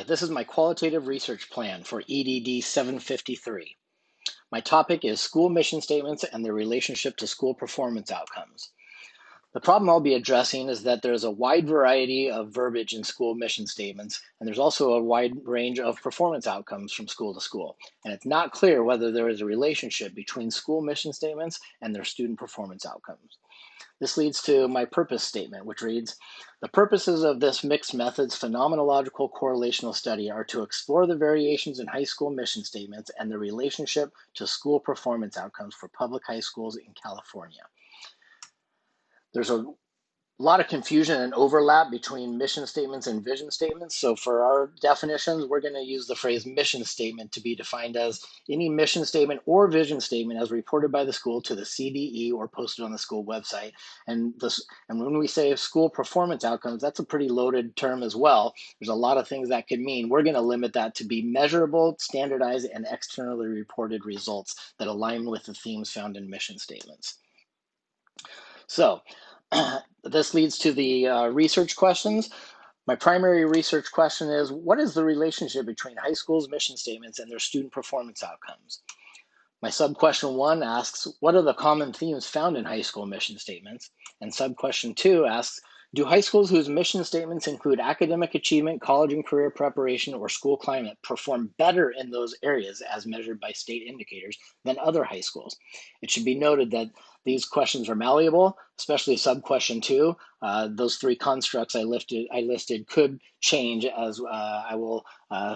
This is my qualitative research plan for EDD 753. My topic is school mission statements and their relationship to school performance outcomes. The problem I'll be addressing is that there's a wide variety of verbiage in school mission statements, and there's also a wide range of performance outcomes from school to school. And it's not clear whether there is a relationship between school mission statements and their student performance outcomes. This leads to my purpose statement, which reads, the purposes of this mixed methods phenomenological correlational study are to explore the variations in high school mission statements and the relationship to school performance outcomes for public high schools in California. There's a lot of confusion and overlap between mission statements and vision statements. So for our definitions, we're going to use the phrase mission statement to be defined as any mission statement or vision statement as reported by the school to the CDE or posted on the school website. And when we say school performance outcomes, that's a pretty loaded term as well. There's a lot of things that could mean. We're going to limit that to be measurable, standardized, and externally reported results that align with the themes found in mission statements. So this leads to the research questions. My primary research question is, what is the relationship between high schools' mission statements and their student performance outcomes? My sub-question 1 asks, what are the common themes found in high school mission statements? And sub-question 2 asks, do high schools whose mission statements include academic achievement, college and career preparation, or school climate perform better in those areas as measured by state indicators than other high schools? It should be noted that these questions are malleable, especially sub-question 2. Those three constructs I listed could change as I will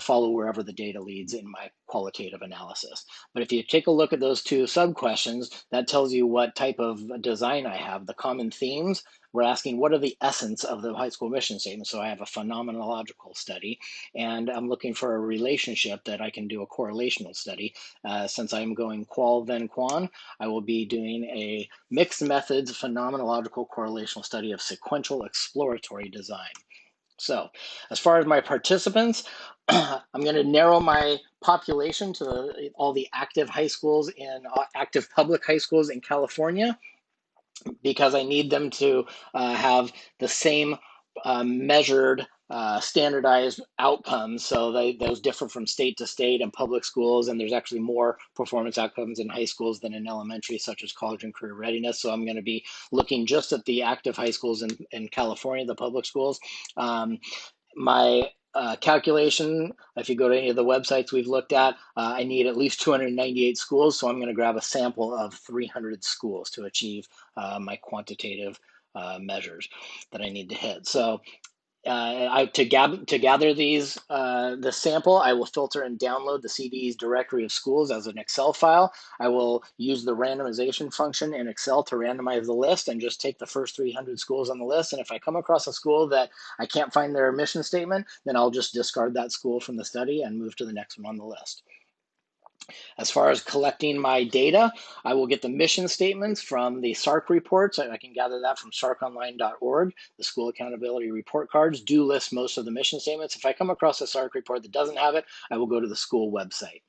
follow wherever the data leads in my qualitative analysis. But if you take a look at those two sub-questions, that tells you what type of design I have. The common themes, we're asking what are the essence of the high school mission statement. So I have a phenomenological study, and I'm looking for a relationship that I can do a correlational study. Since I'm going qual then quan, I will be doing a mixed methods phenomenological correlational study of sequential exploratory design. So as far as my participants, I'm going to narrow my population to all the active high schools active public high schools in California, because I need them to have the same measured standardized outcomes. So those differ from state to state and public schools, and there's actually more performance outcomes in high schools than in elementary, such as college and career readiness. So I'm going to be looking just at the active high schools in California, the public schools. My calculation, if you go to any of the websites we've looked at, I need at least 298 schools, so I'm going to grab a sample of 300 schools to achieve my quantitative measures that I need to hit. So to gather these the sample, I will filter and download the CDE's directory of schools as an Excel file. I will use the randomization function in Excel to randomize the list and just take the first 300 schools on the list. And if I come across a school that I can't find their mission statement, then I'll just discard that school from the study and move to the next one on the list. As far as collecting my data, I will get the mission statements from the SARC reports. I can gather that from sarconline.org. The school accountability report cards do list most of the mission statements. If I come across a SARC report that doesn't have it, I will go to the school website.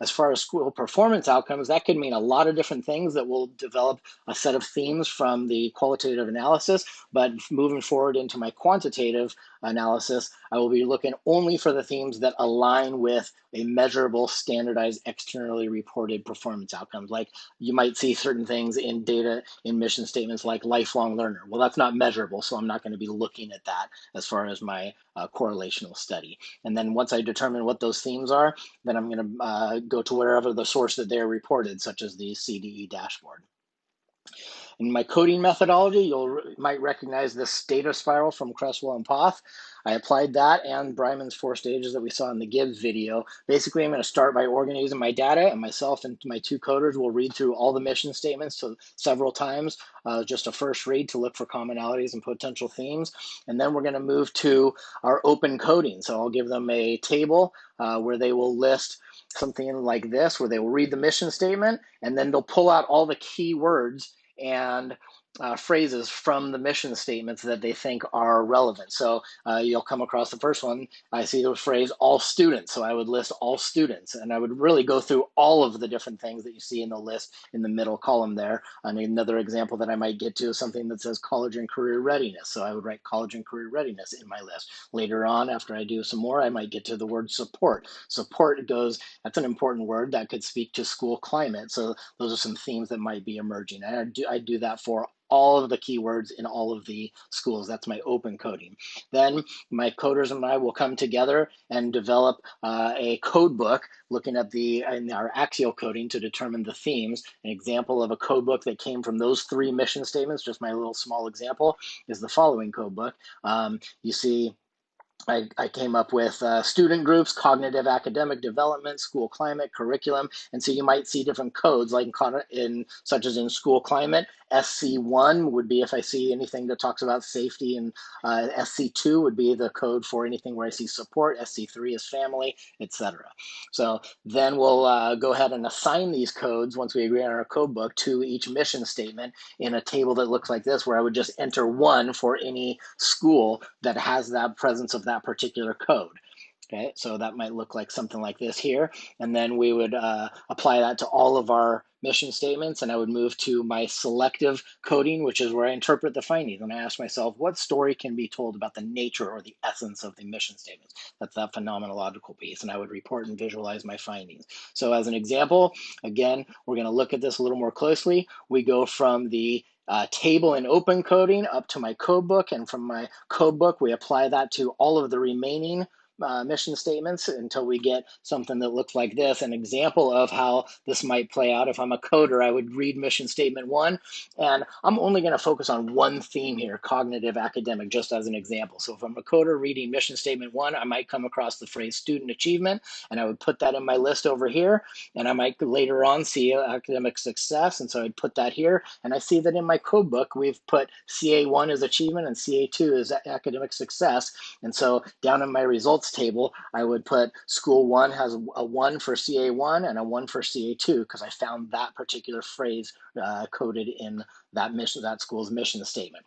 As far as school performance outcomes, that could mean a lot of different things that will develop a set of themes from the qualitative analysis. But moving forward into my quantitative analysis, I will be looking only for the themes that align with a measurable, standardized, externally reported performance outcomes. Like you might see certain things in data in mission statements like lifelong learner. Well, that's not measurable, so I'm not going to be looking at that as far as my correlational study. And then once I determine what those themes are, then I'm going to go to wherever the source that they're reported, such as the CDE dashboard. In my coding methodology, you might recognize this data spiral from Cresswell and Poth. I applied that and Bryman's 4 stages that we saw in the Gibbs video. Basically, I'm going to start by organizing my data, and myself and my 2 coders will read through all the mission statements several times, just a first read to look for commonalities and potential themes. And then we're going to move to our open coding. So I'll give them a table where they will list something like this, where they will read the mission statement, and then they'll pull out all the key words and phrases from the mission statements that they think are relevant. So you'll come across the first one. I see the phrase all students. So I would list all students, and I would really go through all of the different things that you see in the list in the middle column there. And another example that I might get to is something that says college and career readiness. So I would write college and career readiness in my list. Later on, after I do some more, I might get to the word support. Support goes, that's an important word that could speak to school climate. So those are some themes that might be emerging. And I do that for all of the keywords in all of the schools. That's my open coding. Then my coders and I will come together and develop a code book looking at our axial coding to determine the themes. An example of a code book that came from those 3 mission statements, just my little small example, is the following code book. You see I came up with student groups, cognitive academic development, school climate, curriculum, and so you might see different codes like such as in school climate. SC1 would be if I see anything that talks about safety, and SC2 would be the code for anything where I see support. SC3 is family, etc. So then we'll go ahead and assign these codes once we agree on our code book to each mission statement in a table that looks like this, where I would just enter 1 for any school that has that presence of that particular code. Okay, so that might look like something like this here. And then we would apply that to all of our mission statements, and I would move to my selective coding, which is where I interpret the findings. And I ask myself, what story can be told about the nature or the essence of the mission statements? That's that phenomenological piece, and I would report and visualize my findings. So as an example, again, we're going to look at this a little more closely. We go from the table and open coding up to my code book, and from my code book, we apply that to all of the remaining mission statements until we get something that looks like this. An example of how this might play out: if I'm a coder, I would read mission statement 1, and I'm only going to focus on one theme here, cognitive academic, just as an example. So if I'm a coder reading mission statement 1, I might come across the phrase student achievement, and I would put that in my list over here, and I might later on see academic success, and so I'd put that here, and I see that in my code book we've put CA1 as achievement and CA2 as academic success. And so down in my results table, I would put school 1 has a 1 for CA1 and a 1 for CA2, because I found that particular phrase coded in that school's mission statement.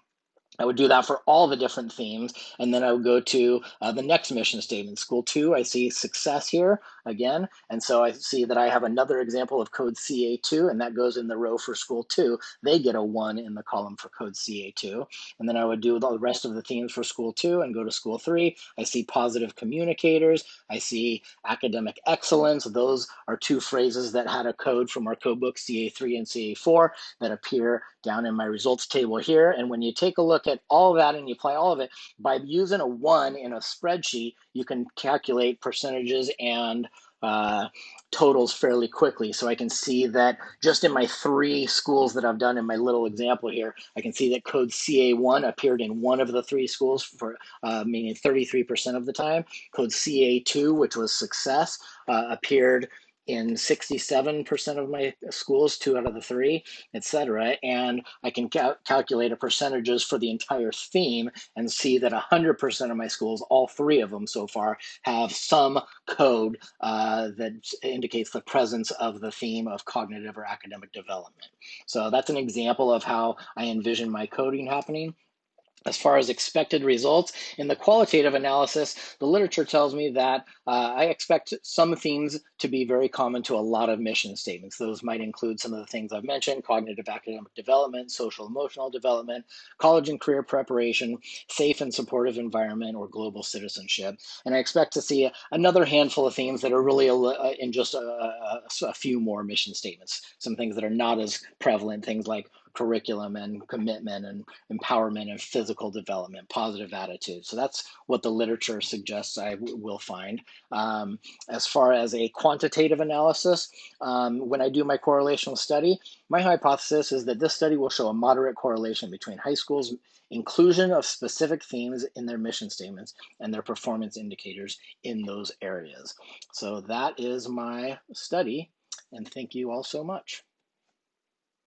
I would do that for all the different themes, and then I would go to the next mission statement. School 2, I see success here again, and so I see that I have another example of code CA2, and that goes in the row for school 2. They get a 1 in the column for code CA2, and then I would do the rest of the themes for school 2 and go to school 3. I see positive communicators. I see academic excellence. Those are 2 phrases that had a code from our code book, CA3 and CA4, that appear down in my results table here. And when you take a look at all that and you apply all of it, by using a 1 in a spreadsheet, you can calculate percentages and totals fairly quickly. So I can see that just in my 3 schools that I've done in my little example here, I can see that code CA1 appeared in 1 of the 3 schools, for meaning 33% of the time. Code CA2, which was success, appeared in 67% of my schools, 2 out of the 3, etc. And I can calculate a percentages for the entire theme and see that 100% of my schools, all 3 of them so far, have some code that indicates the presence of the theme of cognitive or academic development. So that's an example of how I envision my coding happening. As far as expected results, in the qualitative analysis, the literature tells me that I expect some themes to be very common to a lot of mission statements. Those might include some of the things I've mentioned: cognitive academic development, social emotional development, college and career preparation, safe and supportive environment, or global citizenship. And I expect to see another handful of themes that are really in just a few more mission statements. Some things that are not as prevalent, things like curriculum and commitment and empowerment and physical development, positive attitude. So that's what the literature suggests I will find. As far as a quantitative analysis, when I do my correlational study, my hypothesis is that this study will show a moderate correlation between high schools' inclusion of specific themes in their mission statements and their performance indicators in those areas. So that is my study, and thank you all so much.